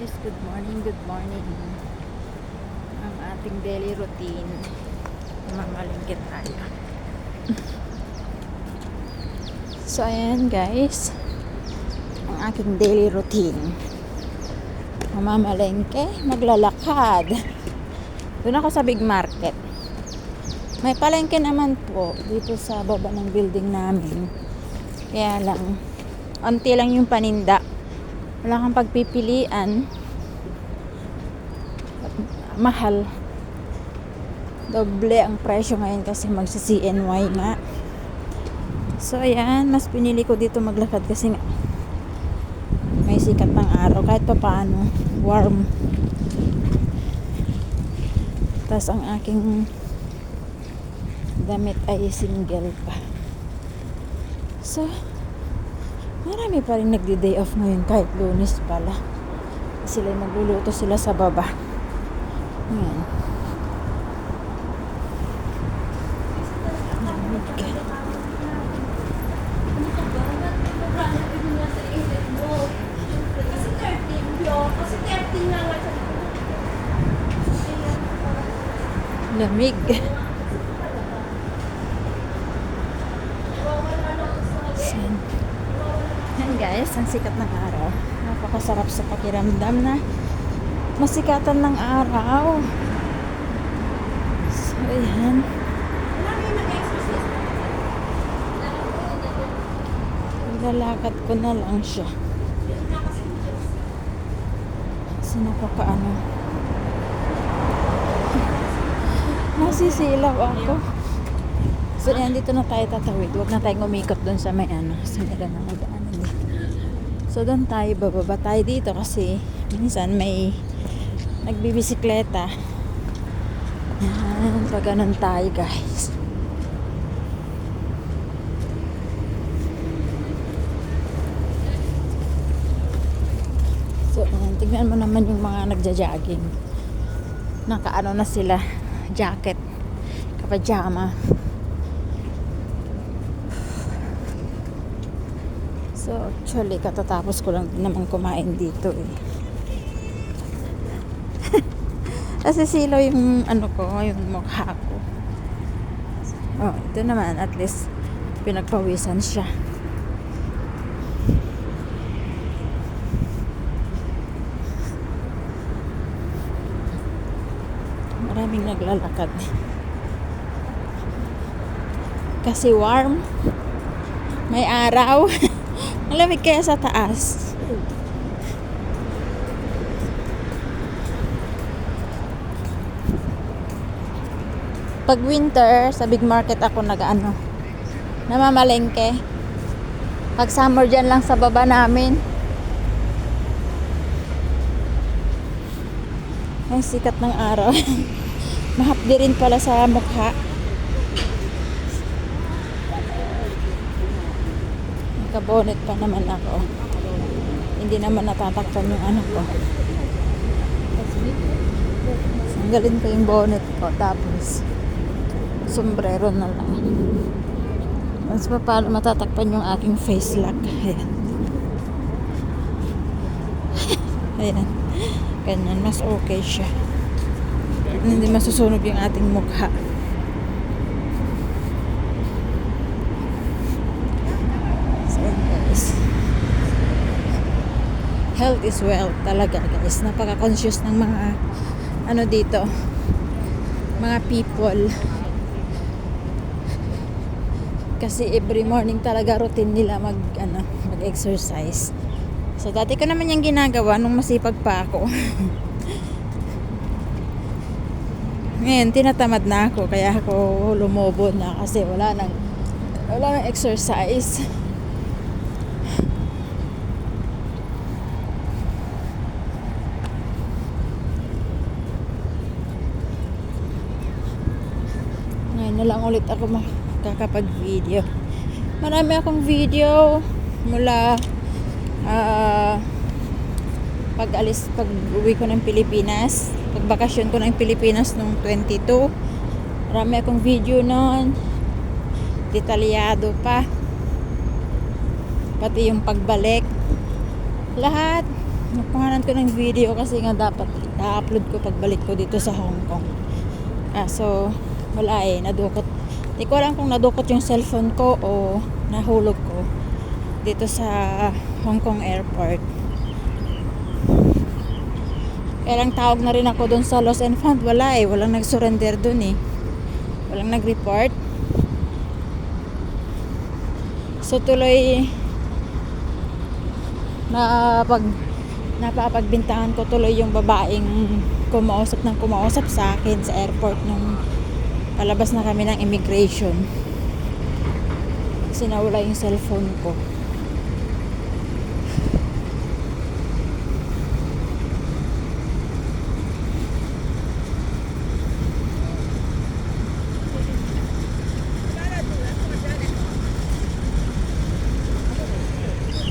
guys, good morning, good morning. Ang ating daily routine. Mamalingkit tayo. So ayan guys, ang aking daily routine. Mamamalengke, maglalakad. Doon ako sa big market. May palengke naman po dito sa baba ng building namin. Kaya lang, onti lang yung paninda. Wala kang pagpipilian. Mahal. Doble ang presyo ngayon kasi magsi-CNY nga. So ayan, mas pinili ko dito maglakad kasi nga may sikat ng araw kahit pa paano warm. Tapos ang aking damit ay single pa. So marami pa rin nagdi-day off ngayon kahit Lunes pala. Sila nagluluto sila sa baba. Ayan. Lamig. Yan guys, ang sikat ng araw. Napakasarap sa pakiramdam na masikatan ng araw. So yan. Lalakad ko na lang siya. Kasi napakaano. Nasisilaw ako. So yan, dito na tayo tatawid. Huwag na tayong umikot doon sa may ano. Sa nila na magdaanan dito. So doon tayo, bababa tayo dito kasi minsan may nagbibisikleta. Yan, pag ganun tayo guys. So yan, tignan mo naman yung mga nagja-jogging. Nakaano na sila, jacket, kapajama. So actually katatapos ko lang naman kumain dito eh. Kasi silaw yung ano ko, yung mukha ko. Oh, ito naman at least pinagpawisan siya. Maraming naglalakad. Kasi warm. May araw. Ang lamig kaya sa taas. Pag winter, sa big market ako nag-ano, namamalengke. Pag summer dyan lang sa baba namin. Ang sikat ng araw. Mahapdi rin pala sa mukha. Nakabonet pa naman ako. Hindi naman natatakpan yung ano ko. Sanggalin ko yung bonnet ko. Tapos sombrero na lang. Mas pa paano matatakpan yung aking face lock. Ayan. Ayan. Ganyan. Mas okay siya. Hindi masusunog yung ating mukha. So, guys. Health is wealth talaga guys. Napaka-conscious ng mga ano dito. Mga people. Kasi every morning talaga routine nila mag-exercise. So dati ko naman yung ginagawa nung masipag pa ako. Ngayon tinatamad na ako kaya ako lumobo na kasi wala nang exercise. Ngayon na lang ulit ako makakapag-video. Marami akong video mula pag-uwi ko ng Pilipinas, pag-bakasyon ko ng Pilipinas noong 22. Marami akong video noon. Detalyado pa. Pati yung pagbalik. Lahat. nakuhanan ko ng video kasi nga dapat i-upload ko pagbalik ko dito sa Hong Kong. So wala nadukot. Hindi ko alam kung nadukot yung cellphone ko o nahulog ko dito sa Hong Kong airport. Kaya lang tawag na rin ako doon sa Lost and Found. Wala walang nag-surrender doon walang nag-report. So tuloy napapagbintangan ko tuloy yung babaeng kumausap sa akin sa airport nung palabas na kami ng immigration. Kasi nawala yung cellphone ko.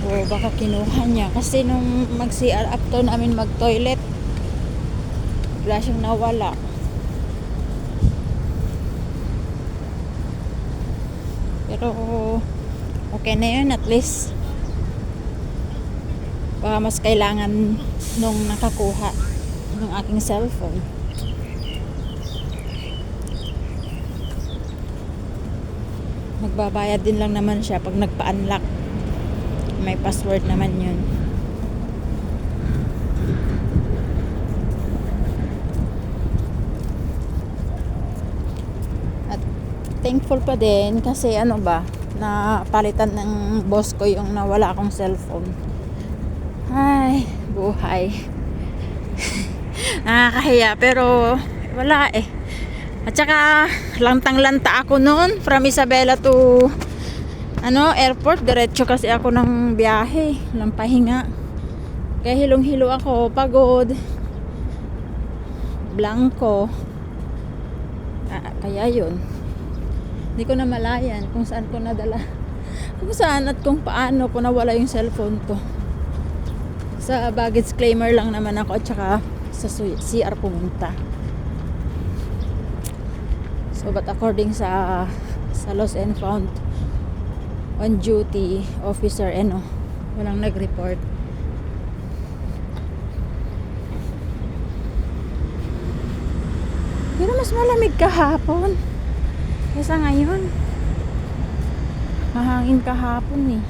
O baka kinuha niya kasi nung mag-CR after namin mag-toilet wala siyang nawala. Pero okay na yun, at least baka mas kailangan nung nakakuha ng aking cellphone. Magbabayad din lang naman siya pag nagpa-unlock. May password naman yun. At thankful pa din kasi napalitan ng boss ko yung nawala akong cellphone. Ay, buhay. Nakakahiya pero wala At saka lantang-lanta ako noon from Isabela to airport. Diretso kasi ako ng biyahe, ng pahinga. Kaya hilong-hilo ako, pagod, blanco. Kaya yun. Hindi ko na malayan kung saan ko nadala. Kung saan at kung paano ko nawala yung cellphone ko. Sa baggage claimer lang naman ako at saka sa CR pumunta. So but according sa Lost and Found on duty officer walang nag-report. Pero mas malamig kahapon kaysa ngayon. Mahangin kahapon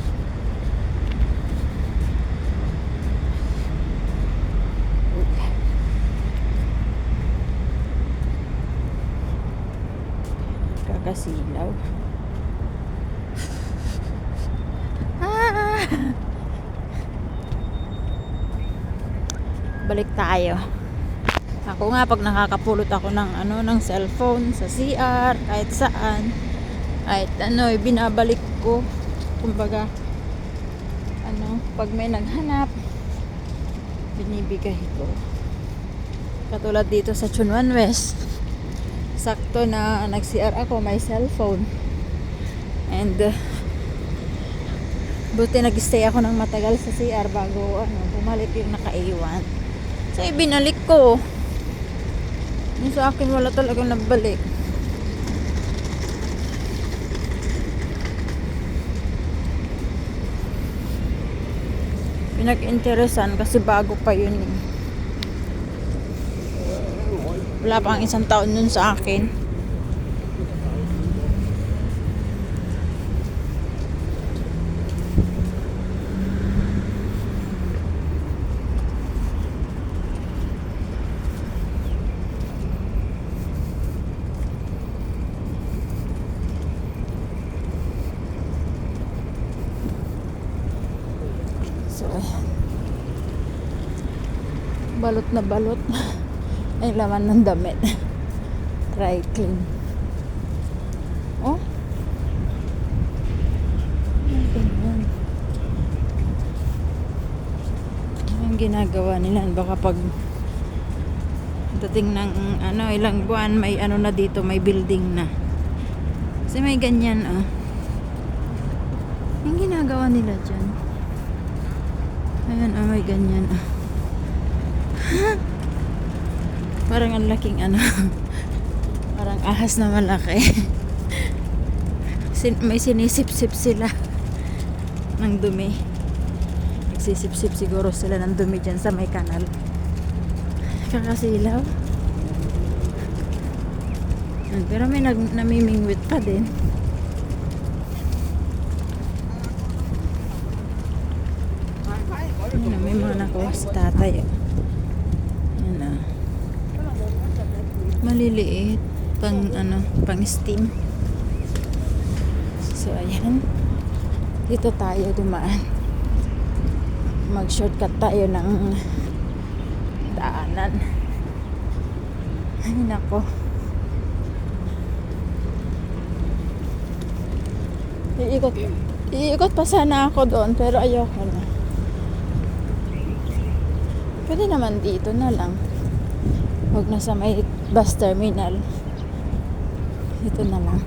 kakasilaw. Balik tayo. Ako nga pag nakakapulot ako ng cellphone sa CR, kahit saan, kahit binabalik ko. Kumbaga pag may naghanap, binibigay ko. Katulad dito sa Chunwan West. Sakto na nag-CR ako, may cellphone. And buti nag-stay ako ng matagal sa CR bago bumalik yung nakaiwan. So ibinalik ko. Yung sa akin wala talagang nagbalik. Pinag-interesan kasi bago pa yun Wala pang 1 taon nun sa akin. So, balot na balot ay laman ng damit. Dry clean. Ganyan. Ang ginagawa nila, baka pag dating ng ilang buwan may na dito, may building na. Kasi may ganyan ang ginagawa nila dyan. Ayan may ganyan parang ang laking parang ahas na malaki. May sinisip-sip sila ng dumi. nagsisip-sip siguro sila ng dumi dyan sa may kanal. Kakasilaw. Pero may namimingwit pa din. Ano, may mga nakuha si tatay. Yan na. Maliliit. Pang steam. So, ayan. Dito tayo dumaan. Mag-shortcut tayo ng daanan. Ay, nako. Iikot pa sana ako doon, pero ayoko na. Pwede naman dito na lang. Huwag na sa may bus terminal. Dito na lang.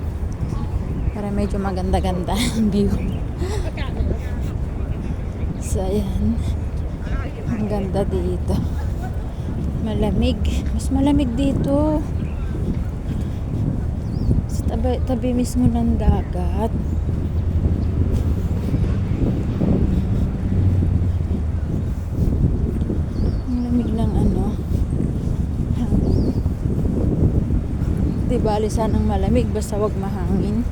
Para medyo maganda-ganda ang view. So, ayan. Ang ganda dito. Malamig. Mas malamig dito. Sa tabi mismo ng dagat. Ang lamig ng ano. Di bali sanang malamig. Basta wag mahangin.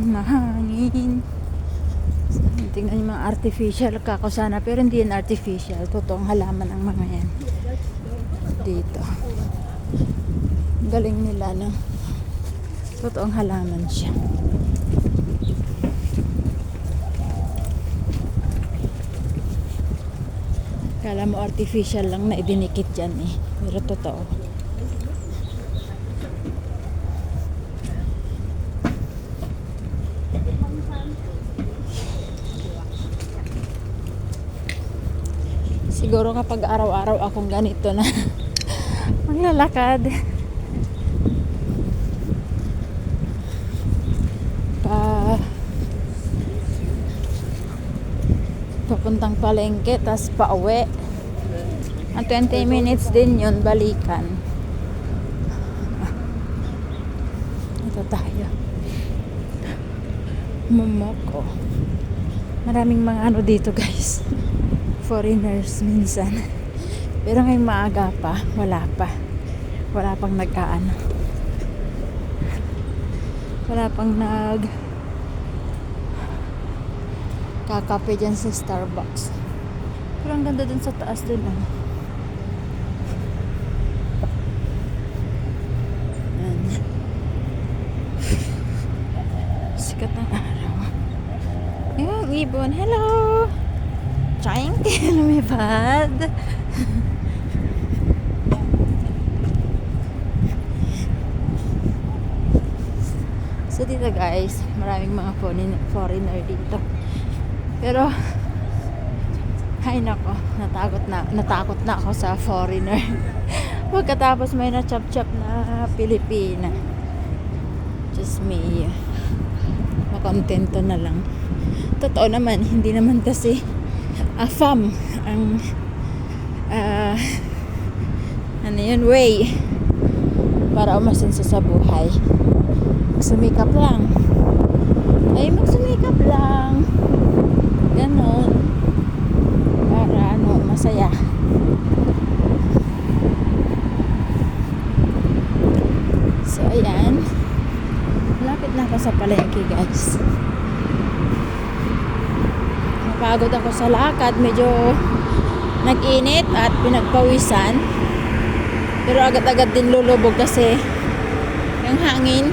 Mahangin. Tingnan yung mga artificial kako sana, pero hindi yan artificial. Totoong halaman ang mga yan dito. Galing nila, no? Totoong halaman siya. Kala mo artificial lang na idinikit dyan eh, pero totoo. Siguro kapag araw-araw akong ganito na maglalakad papuntang palengke tas pauwi. Ang 20 minutes din yun balikan. Ito tayo. Momoko. Maraming mga ano dito guys, foreigners minsan. Pero ngayong maaga pa, wala pang nag-aano, wala pang kakape dyan sa Starbucks. Pero ang ganda dun sa taas dun lang. Sikat ng araw. Yung ibon, hello! Trying to lumipad. So dito guys, maraming mga foreigner dito. Pero ay nako, natakot na ako sa foreigner. Pagkatapos may na-chop-chop na Pilipina. Just me. Makontento na lang. Totoo naman, hindi naman kasi afam ang ano yun, way para umasenso sa buhay. Magsumikap lang. Ay, magsumikap lang. Ganon. Para ano, masaya. So, ayan. Malapit na ako sa palengke, guys. Napagod ako sa lakad. Medyo nag-init at pinagpawisan. Pero agad-agad din lulubog kasi yung hangin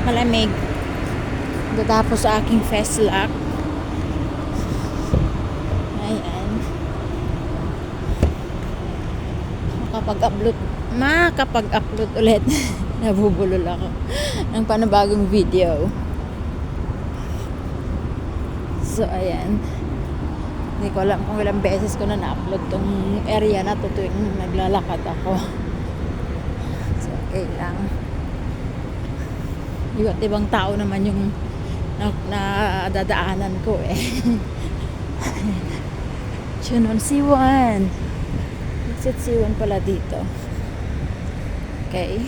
malamig. Tapos sa aking face lock. Ayan. Makapag-upload ulit. Nabubulol ako ng panibagong video. So, ayan. Hindi ko alam kung ilang beses ko na na-upload tong area na to tuwing naglalakad ako. So, okay lang. Iba't ibang tao naman yung nadadaanan ko eh. Chunon C1. Exit C1 pala dito. Okay.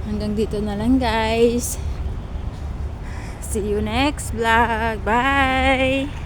Hanggang dito na lang guys. See you next vlog. Bye!